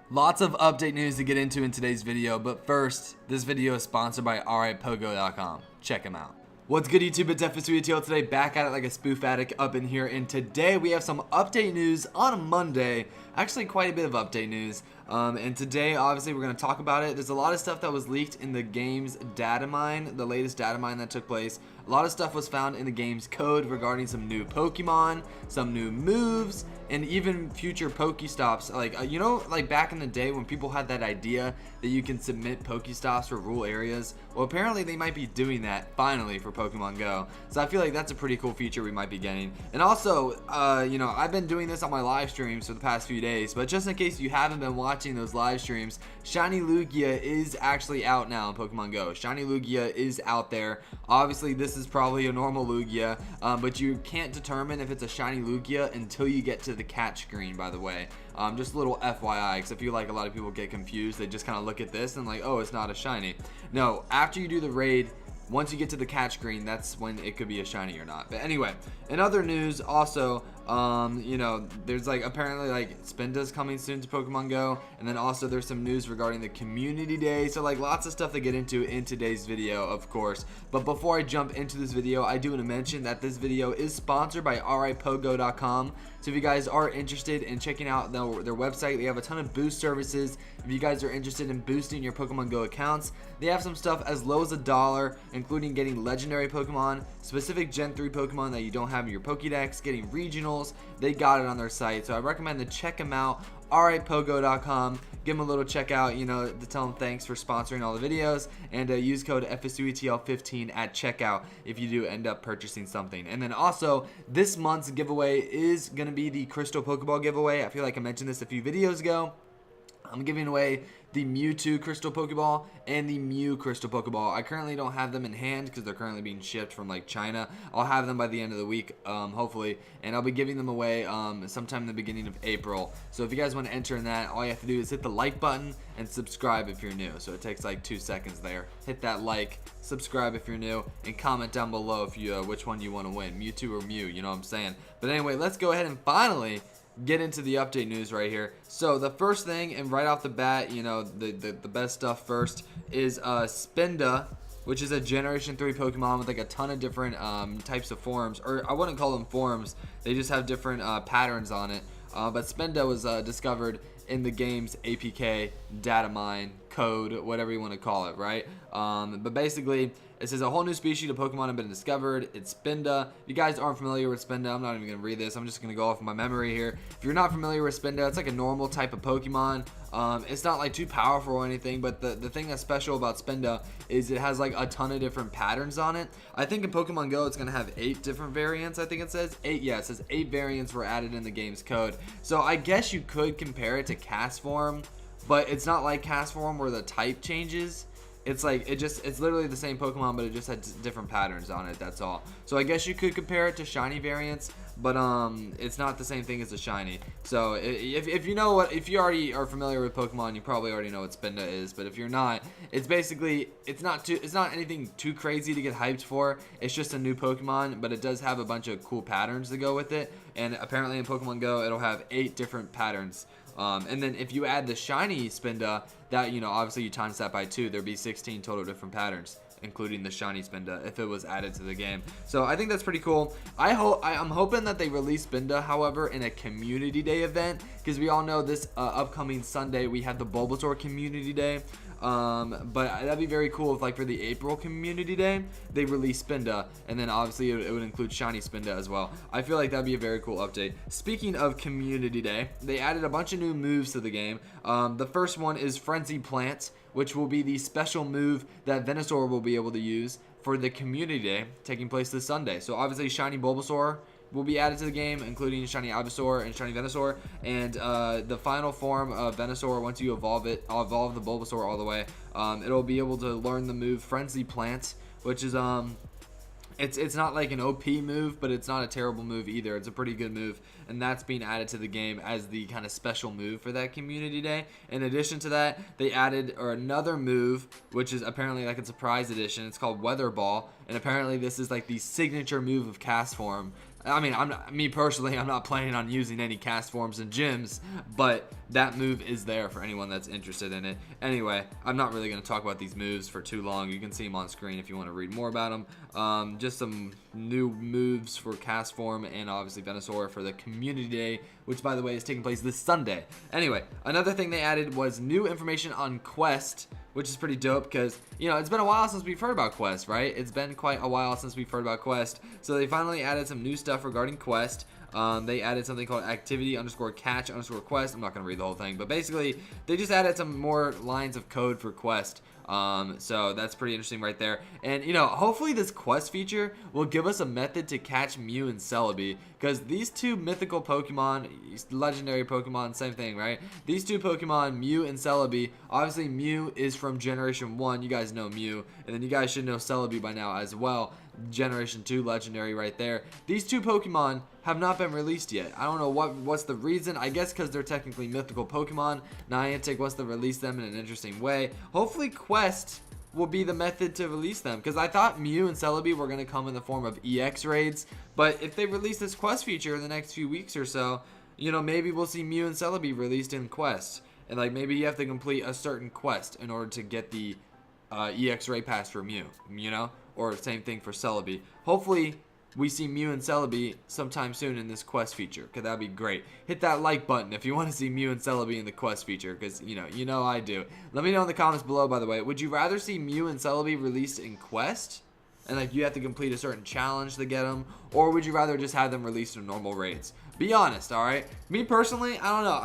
Lots of update news to get into in today's video, but first, this video is sponsored by alrightpogo.com. Check them out. What's good, YouTube? It's FSUETL today, back at it like a spoof addict up in here, and today we have some update news on a Monday. Actually, quite a bit of update news. And today, obviously, we're going to talk about it. There's a lot of stuff that was leaked in the game's data mine, the latest data mine that took place. A lot of stuff was found in the game's code regarding some new Pokemon, some new moves, and even future Pokestops. Like back in the day when people had that idea that you can submit Pokestops for rural areas. Well, apparently they might be doing that finally for Pokemon Go. So I feel like that's a pretty cool feature we might be getting. And also, I've been doing this on my live streams for the past few days, but just in case you haven't been watching those live streams, Shiny Lugia is actually out now in Pokemon Go. Shiny Lugia is out there. Obviously, this is probably a normal Lugia, but you can't determine if it's a Shiny Lugia until you get to the catch screen, by the way. Just a little FYI, because I feel like a lot of people get confused. They just kind of look at this and like, oh, it's not a Shiny. No, after you do the raid, once you get to the catch screen, that's when it could be a Shiny or not. But anyway, in other news, also, there's like apparently like Spinda's coming soon to Pokemon Go, and then also there's some news regarding the community day. So like lots of stuff to get into in today's video, of course. But before I jump into this video, I do want to mention that this video is sponsored by alrightpogo.com. So if you guys are interested in checking out their website, they have a ton of boost services. If you guys are interested in boosting your Pokemon Go accounts, they have some stuff as low as $1, including getting legendary Pokemon, specific Gen 3 Pokemon that you don't have in your Pokédex, getting regionals. They got it on their site, so I recommend to check them out. alrightpogo.com. Give them a little check out, to tell them thanks for sponsoring all the videos, and use code FSUETL15 at checkout if you do end up purchasing something. And then also, this month's giveaway is going to be the Crystal Pokeball giveaway. I feel like I mentioned this a few videos ago. I'm giving away the Mewtwo Crystal Pokeball and the Mew Crystal Pokeball. I currently don't have them in hand because they're currently being shipped from like China. I'll have them by the end of the week, hopefully, and I'll be giving them away sometime in the beginning of April. So if you guys want to enter in that, all you have to do is hit the like button and subscribe if you're new. So it takes like 2 seconds there. Hit that like, subscribe if you're new, and comment down below if you which one you want to win, Mewtwo or Mew. You know what I'm saying? But anyway, let's go ahead and finally get into the update news right here. So the first thing, and right off the bat, the best stuff first is Spinda, which is a Generation 3 Pokemon with like a ton of different types of forms, or I wouldn't call them forms, they just have different patterns on it. But Spinda was discovered in the game's APK, data mine, code, whatever you want to call it, right? But basically, it says a whole new species of Pokemon have been discovered. It's Spinda. If you guys aren't familiar with Spinda, I'm not even going to read this. I'm just going to go off of my memory here. If you're not familiar with Spinda, it's like a normal type of Pokemon. It's not like too powerful or anything, but the thing that's special about Spinda is it has like a ton of different patterns on it. I think in Pokemon Go, it's going to have 8 different variants. I think it says 8. Yeah, it says 8 variants were added in the game's code. So I guess you could compare it to Castform, but it's not like Castform where the type changes. It's like it's literally the same Pokemon, but it just had different patterns on it. That's all. So I guess you could compare it to Shiny variants, but it's not the same thing as a Shiny. So if you know what, if you already are familiar with Pokemon, you probably already know what Spinda is. But if you're not, it's basically it's not anything too crazy to get hyped for. It's just a new Pokemon, but it does have a bunch of cool patterns to go with it. And apparently in Pokemon Go, it'll have 8 different patterns. And then if you add the Shiny Spinda, that, obviously you times that by 2, there'd be 16 total different patterns, including the Shiny Spinda, if it was added to the game. So I think that's pretty cool. I'm hoping that they release Spinda, however, in a community day event, because we all know this upcoming Sunday we have the Bulbasaur community day. But that'd be very cool if, like, for the April community day, they release Spinda, and then obviously it would include Shiny Spinda as well. I feel like that'd be a very cool update. Speaking of community day, they added a bunch of new moves to the game. The first one is Frenzy Plant, which will be the special move that Venusaur will be able to use for the community day taking place this Sunday. So obviously Shiny Bulbasaur will be added to the game, including Shiny Ivysaur and Shiny Venusaur, and the final form of Venusaur, once you evolve the Bulbasaur all the way, it'll be able to learn the move Frenzy Plant, which is it's not like an OP move, but it's not a terrible move either. It's a pretty good move, and that's being added to the game as the kind of special move for that community day. In addition to that, they added another move, which is apparently like a surprise edition. It's called Weather Ball, and apparently this is like the signature move of Castform. I mean, me personally, I'm not planning on using any cast forms and gyms, but that move is there for anyone that's interested in it. Anyway, I'm not really going to talk about these moves for too long. You can see them on screen if you want to read more about them. Just some new moves for cast form and obviously Venusaur for the Community Day, which by the way is taking place this Sunday. Anyway, another thing they added was new information on Quest, which is pretty dope because, you know, it's been a while since we've heard about Quest, right? It's been quite a while since we've heard about Quest. So they finally added some new stuff regarding Quest. They added something called activity_catch_quest. I'm not going to read the whole thing, but basically they just added some more lines of code for Quest. So that's pretty interesting right there. And, you know, hopefully this Quest feature will give us a method to catch Mew and Celebi, because these two mythical Pokemon, legendary Pokemon, same thing, right? These two Pokemon, Mew and Celebi, obviously Mew is from Generation 1, you guys know Mew, and then you guys should know Celebi by now as well. Generation 2 legendary right there. These two Pokemon have not been released yet. I don't know what's the reason. I guess because they're technically mythical Pokemon. Niantic wants to release them in an interesting way. Hopefully Quest will be the method to release them, because I thought Mew and Celebi were going to come in the form of EX raids, but if they release this Quest feature in the next few weeks or so, you know, maybe we'll see Mew and Celebi released in Quest, and like maybe you have to complete a certain quest in order to get the EX raid pass for Mew, you know, or same thing for Celebi. Hopefully we see Mew and Celebi sometime soon in this Quest feature, because that'd be great. Hit that like button if you want to see Mew and Celebi in the Quest feature, because you know I do. Let me know in the comments below, by the way. Would you rather see Mew and Celebi released in Quest, and like you have to complete a certain challenge to get them, or would you rather just have them released in normal raids? Be honest, all right? Me personally, I don't know.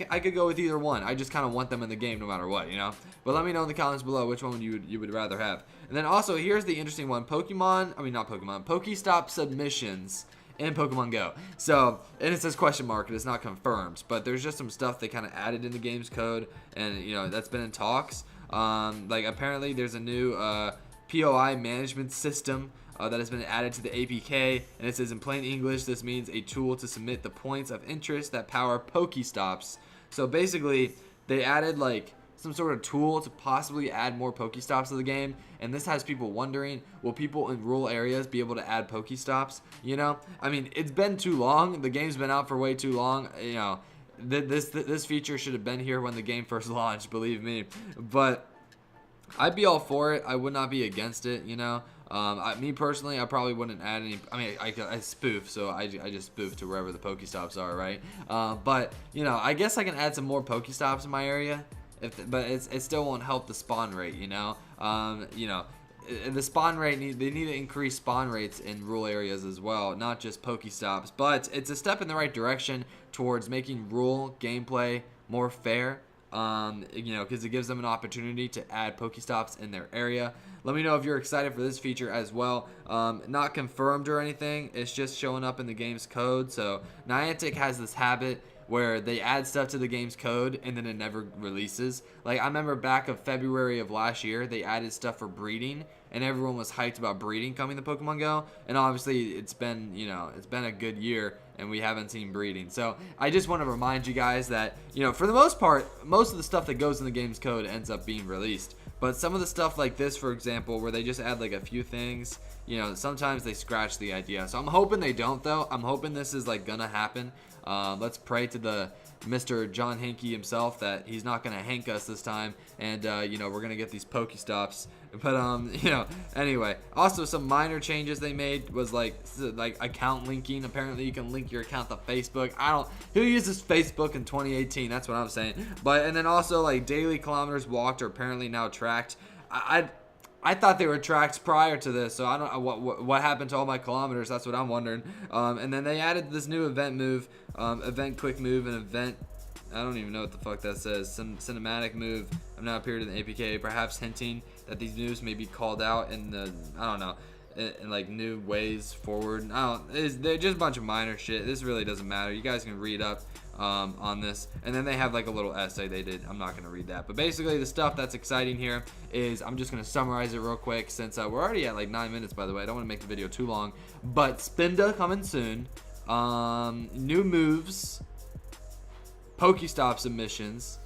I could go with either one. I just kind of want them in the game no matter what, you know? But let me know in the comments below which one you would rather have. And then also, here's the interesting one. Pokestop submissions in Pokemon Go. So, and it says question mark, and it's not confirmed, but there's just some stuff they kind of added in the game's code, and, you know, that's been in talks. Like, apparently there's a new POI management system that has been added to the APK, and it says in plain English, this means a tool to submit the points of interest that power Pokestops. So basically, they added like some sort of tool to possibly add more Pokestops to the game, and this has people wondering, will people in rural areas be able to add Pokestops? You know, I mean, it's been too long. The game's been out for way too long. You know, this feature should have been here when the game first launched, believe me. But I'd be all for it. I would not be against it, you know. Me personally, I probably wouldn't add any. I mean, I spoof, so I just spoof to wherever the Pokestops are, right? But you know, I guess I can add some more Pokestops in my area, but it still won't help the spawn rate, you know. You know, the spawn rate they need to increase spawn rates in rural areas as well, not just Pokestops. But it's a step in the right direction towards making rural gameplay more fair. You know, because it gives them an opportunity to add Pokestops in their area. Let me know if you're excited for this feature as well. Not confirmed or anything, it's just showing up in the game's code. So Niantic has this habit where they add stuff to the game's code and then it never releases. Like, I remember back of February of last year, they added stuff for breeding, and everyone was hyped about breeding coming to Pokemon Go, and obviously it's been, you know, it's been a good year and we haven't seen breeding. So I just want to remind you guys that, you know, for the most part, most of the stuff that goes in the game's code ends up being released, but some of the stuff like this, for example, where they just add like a few things, you know, sometimes they scratch the idea. So I'm hoping they don't, though. I'm hoping this is like gonna happen. Let's pray to the Mr. John Hanke himself that he's not gonna hank us this time, and you know, we're gonna get these Pokestops. But you know, anyway, also some minor changes they made was like account linking. Apparently you can link your account to Facebook. Who uses Facebook in 2018? That's what I'm saying. But and then also like daily kilometers walked are apparently now tracked. I thought they were tracked prior to this, so I don't know what happened to all my kilometers. That's what I'm wondering. And then they added this new event move, event quick move, and event. I don't even know what the fuck that says. Some cinematic move have now appeared in the APK, perhaps hinting that these moves may be called out in the, I don't know, in like new ways forward. They're just a bunch of minor shit. This really doesn't matter. You guys can read up on this, and then they have like a little essay they did. I'm not going to read that, but basically the stuff that's exciting here is, I'm just going to summarize it real quick since we're already at like 9 minutes, by the way. I don't want to make the video too long, but Spinda coming soon, new moves, Pokestop submissions,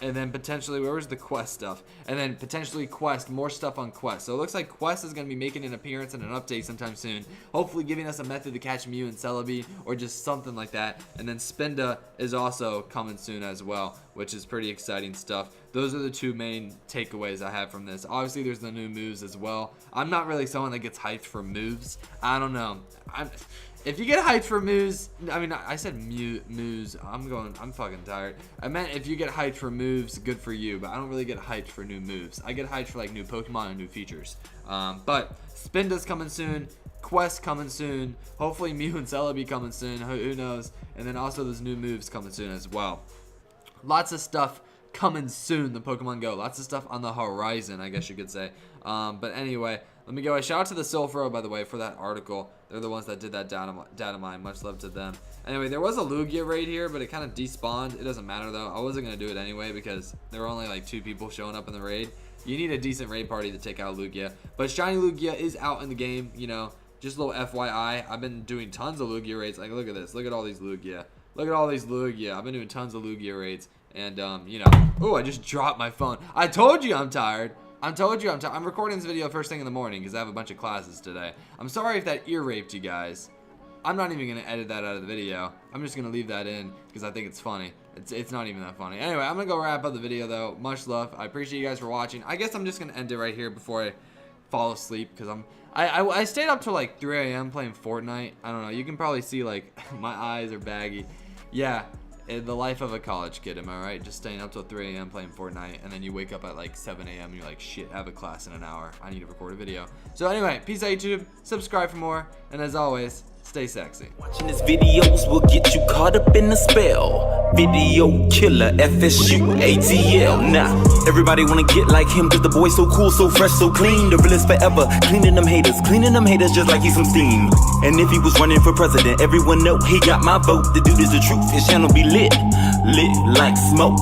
And then potentially, where was the Quest stuff? And then potentially Quest, more stuff on Quest. So it looks like Quest is going to be making an appearance in an update sometime soon. Hopefully giving us a method to catch Mew and Celebi or just something like that. And then Spinda is also coming soon as well, which is pretty exciting stuff. Those are the two main takeaways I have from this. Obviously, there's the new moves as well. I'm not really someone that gets hyped for moves. I don't know. If you get hyped for moves, I mean, I said moves. I'm fucking tired. I meant if you get hyped for moves, good for you. But I don't really get hyped for new moves. I get hyped for like new Pokemon and new features. But Spinda's coming soon. Quest coming soon. Hopefully Mew and Celebi coming soon. Who knows? And then also those new moves coming soon as well. Lots of stuff coming soon. The Pokemon Go. Lots of stuff on the horizon, I guess you could say. But anyway, let me go. Shout out to the Silphro, by the way, for that article. They're the ones that did that data mine. Much love to them. Anyway, there was a Lugia raid here, but it kind of despawned. It doesn't matter, though. I wasn't going to do it anyway because there were only like 2 people showing up in the raid. You need a decent raid party to take out Lugia. But Shiny Lugia is out in the game, you know. Just a little FYI. I've been doing tons of Lugia raids. Like, look at this. Look at all these Lugia. Look at all these Lugia. I've been doing tons of Lugia raids. And, you know. Oh, I just dropped my phone. I told you I'm tired. I'm recording this video first thing in the morning because I have a bunch of classes today. I'm sorry if that ear raped you guys. I'm not even going to edit that out of the video. I'm just going to leave that in because I think it's funny. It's not even that funny. Anyway, I'm going to go wrap up the video though. Much love. I appreciate you guys for watching. I guess I'm just going to end it right here before I fall asleep because I stayed up till like 3 a.m. playing Fortnite. I don't know. You can probably see like my eyes are baggy. Yeah. The life of a college kid, am I right? Just staying up till 3 a.m. playing Fortnite, and then you wake up at like 7 a.m. and you're like, shit, I have a class in an hour. I need to record a video. So anyway, peace out YouTube, subscribe for more, and as always, stay sexy. Watching his videos will get you caught up in the spell. Video killer, FSU, ATL. Nah, everybody wanna get like him, cause the boy's so cool, so fresh, so clean. The realest forever, cleaning them haters just like he's some steam. And if he was running for president, everyone know he got my vote. The dude is the truth, his channel be lit like smoke.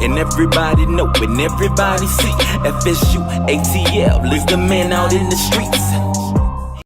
And everybody know, and everybody see, FSU, ATL is the man out in the streets.